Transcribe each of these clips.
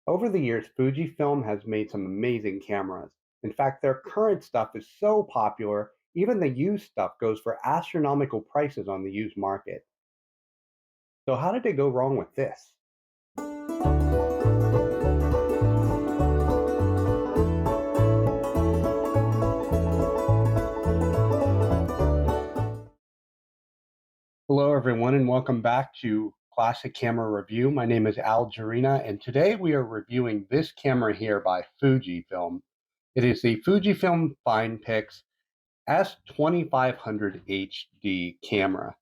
Over the years, Fujifilm has made some amazing cameras. In fact, their current stuff is so popular, even the used stuff goes for astronomical prices on the used market. So, how did they go wrong with this? Hello, everyone, and welcome back to Classic Camera Review. My name is Al Jarina, and today we are reviewing this camera here by Fujifilm. It is the Fujifilm FinePix S2500HD camera.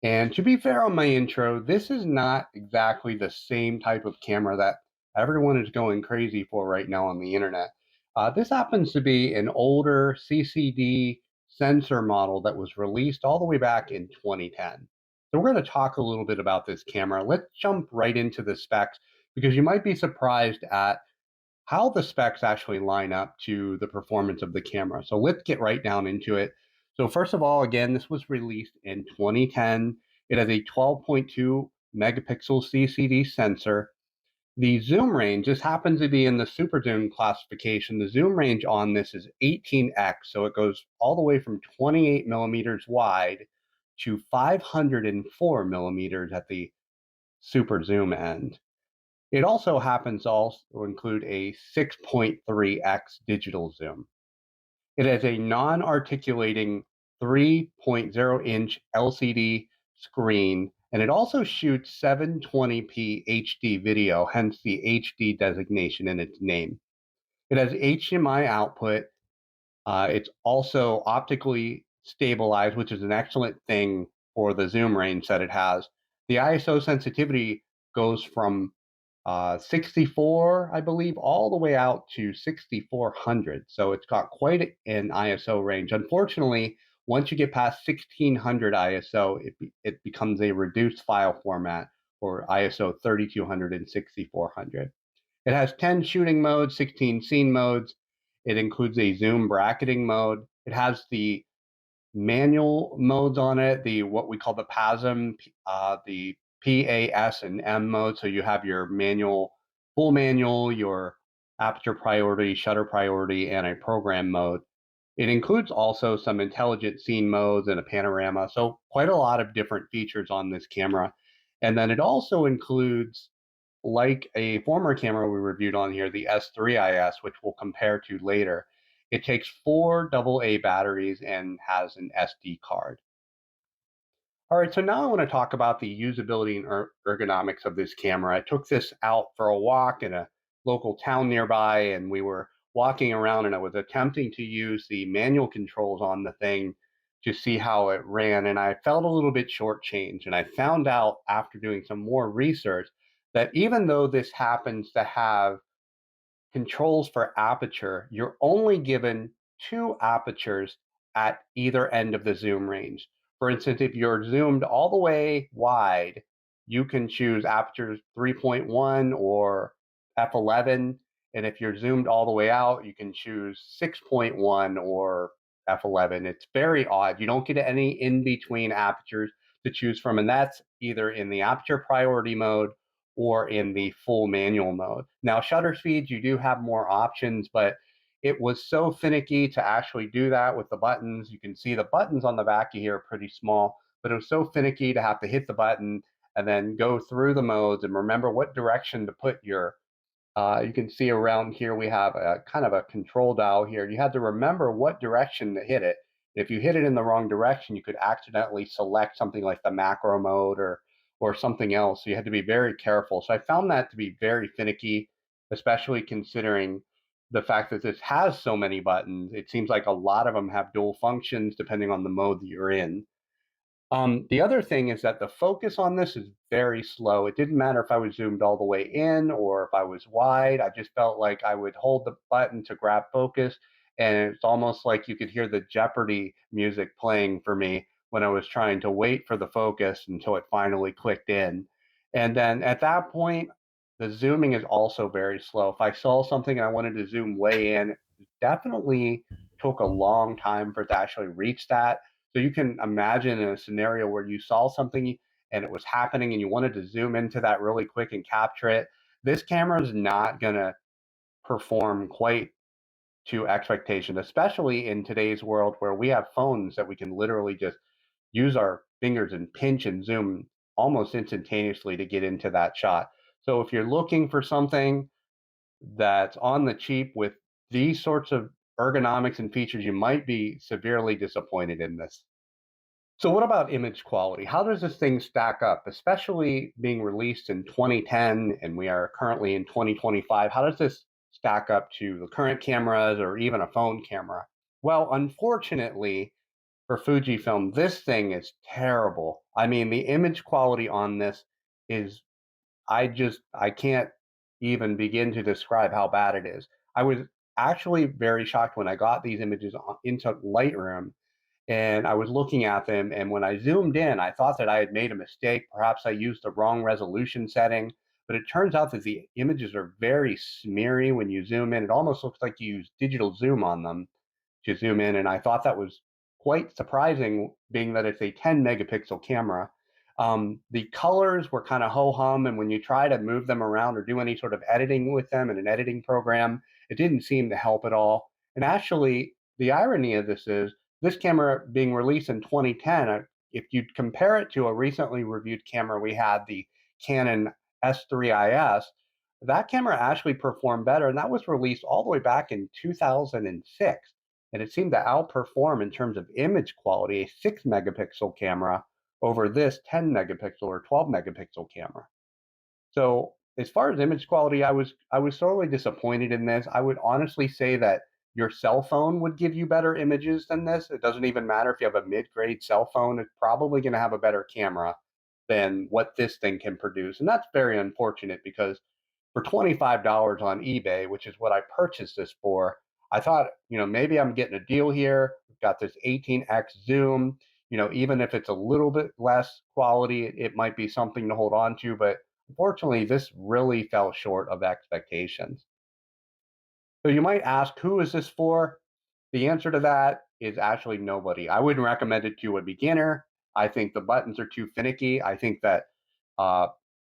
And to be fair on my intro, this is not exactly the same type of camera that everyone is going crazy for right now on the internet. This happens to be an older CCD sensor model that was released all the way back in 2010. So we're going to talk a little bit about this camera. Let's jump right into the specs because you might be surprised at how the specs actually line up to the performance of the camera. So let's get right down into it. So first of all, again, this was released in 2010. It has a 12.2 megapixel CCD sensor. The zoom range, this happens to be in the super zoom classification. The zoom range on this is 18x. So it goes all the way from 28 millimeters wide to 504 millimeters at the super zoom end. It also happens to also include a 6.3x digital zoom. It has a non-articulating 3.0-inch LCD screen, and it also shoots 720p HD video, hence the HD designation in its name. It has HDMI output. It's also optically stabilized, which is an excellent thing for the zoom range that it has. The ISO sensitivity goes from 64, I believe, all the way out to 6400. So it's got quite an ISO range. Unfortunately, once you get past 1600 ISO, it becomes a reduced file format for ISO 3200 and 6400. It has 10 shooting modes, 16 scene modes. It includes a zoom bracketing mode. It has the manual modes on it, the what we call the PASM, the PAS and M mode. So you have your manual, full manual, your aperture priority, shutter priority, and a program mode. It includes also some intelligent scene modes and a panorama. So quite a lot of different features on this camera. And then it also includes, like a former camera we reviewed on here, the S3IS, which we'll compare to later. It takes 4 AA batteries and has an SD card. All right, so now I want to talk about the usability and ergonomics of this camera. I took this out for a walk in a local town nearby, and we were walking around, and I was attempting to use the manual controls on the thing to see how it ran, and I felt a little bit shortchanged. And I found out after doing some more research that even though this happens to have controls for aperture, you're only given two apertures at either end of the zoom range. For instance, if you're zoomed all the way wide, you can choose aperture 3.1 or f11. And if you're zoomed all the way out, you can choose 6.1 or f11. It's very odd. You don't get any in between apertures to choose from, and that's either in the aperture priority mode or in the full manual mode. Now, shutter speeds, you do have more options, but it was so finicky to actually do that with the buttons. You can see the buttons on the back of here are pretty small, but it was so finicky to have to hit the button and then go through the modes and remember what direction to put your you can see around here we have a kind of a control dial here. You had to remember what direction to hit it. If you hit it in the wrong direction, you could accidentally select something like the macro mode or something else. So you had to be very careful. So I found that to be very finicky, especially considering the fact that this has so many buttons. It seems like a lot of them have dual functions depending on the mode that you're in. The other thing is that the focus on this is very slow. It didn't matter if I was zoomed all the way in or if I was wide. I just felt like I would hold the button to grab focus, and it's almost like you could hear the Jeopardy music playing for me when I was trying to wait for the focus until it finally clicked in. And then at that point, the zooming is also very slow. If I saw something and I wanted to zoom way in, it definitely took a long time for it to actually reach that. So you can imagine in a scenario where you saw something and it was happening and you wanted to zoom into that really quick and capture it, this camera is not going to perform quite to expectation, especially in today's world where we have phones that we can literally just use our fingers and pinch and zoom almost instantaneously to get into that shot. So if you're looking for something that's on the cheap with these sorts of ergonomics and features, you might be severely disappointed in this. So, what about image quality? How does this thing stack up, especially being released in 2010 and we are currently in 2025? How does this stack up to the current cameras or even a phone camera? Well, unfortunately for Fujifilm, this thing is terrible. I mean, the image quality on this is, I can't even begin to describe how bad it is. I was actually very shocked when I got these images into Lightroom and I was looking at them. And when I zoomed in, I thought that I had made a mistake. Perhaps I used the wrong resolution setting. But it turns out that the images are very smeary when you zoom in. It almost looks like you use digital zoom on them to zoom in. And I thought that was quite surprising, being that it's a 10 megapixel camera. The colors were kind of ho hum. And when you try to move them around or do any sort of editing with them in an editing program, it didn't seem to help at all. And actually, the irony of this camera being released in 2010, if you compare it to a recently reviewed camera we had, the Canon S3IS, that camera actually performed better, and that was released all the way back in 2006. And it seemed to outperform in terms of image quality a 6 megapixel camera over this 10 megapixel or 12 megapixel camera. So as far as image quality, I was sorely disappointed in this. I would honestly say that your cell phone would give you better images than this. It doesn't even matter if you have a mid-grade cell phone, it's probably going to have a better camera than what this thing can produce. And that's very unfortunate because for $25 on eBay, which is what I purchased this for, I thought, maybe I'm getting a deal here. We've got this 18x zoom. Even if it's a little bit less quality, it might be something to hold on to. But unfortunately, this really fell short of expectations. So you might ask, who is this for? The answer to that is actually nobody. I wouldn't recommend it to a beginner. I think the buttons are too finicky. I think that uh,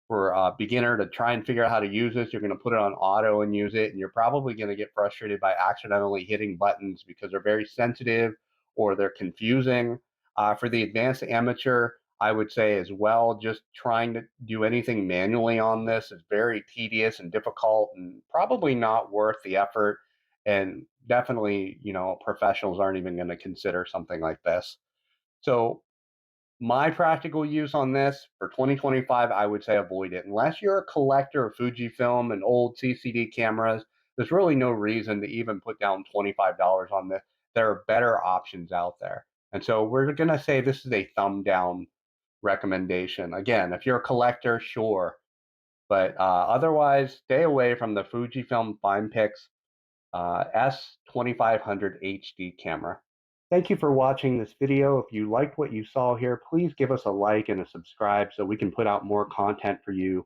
for a beginner to try and figure out how to use this, you're going to put it on auto and use it, and you're probably going to get frustrated by accidentally hitting buttons because they're very sensitive or they're confusing. For the advanced amateur, I would say as well, just trying to do anything manually on this is very tedious and difficult and probably not worth the effort. And definitely, professionals aren't even going to consider something like this. So my practical use on this for 2025, I would say avoid it. Unless you're a collector of Fujifilm and old CCD cameras, there's really no reason to even put down $25 on this. There are better options out there. And so we're going to say this is a thumb down recommendation. Again, if you're a collector, sure. But otherwise, stay away from the Fujifilm FinePix S2500HD camera. Thank you for watching this video. If you liked what you saw here, please give us a like and a subscribe so we can put out more content for you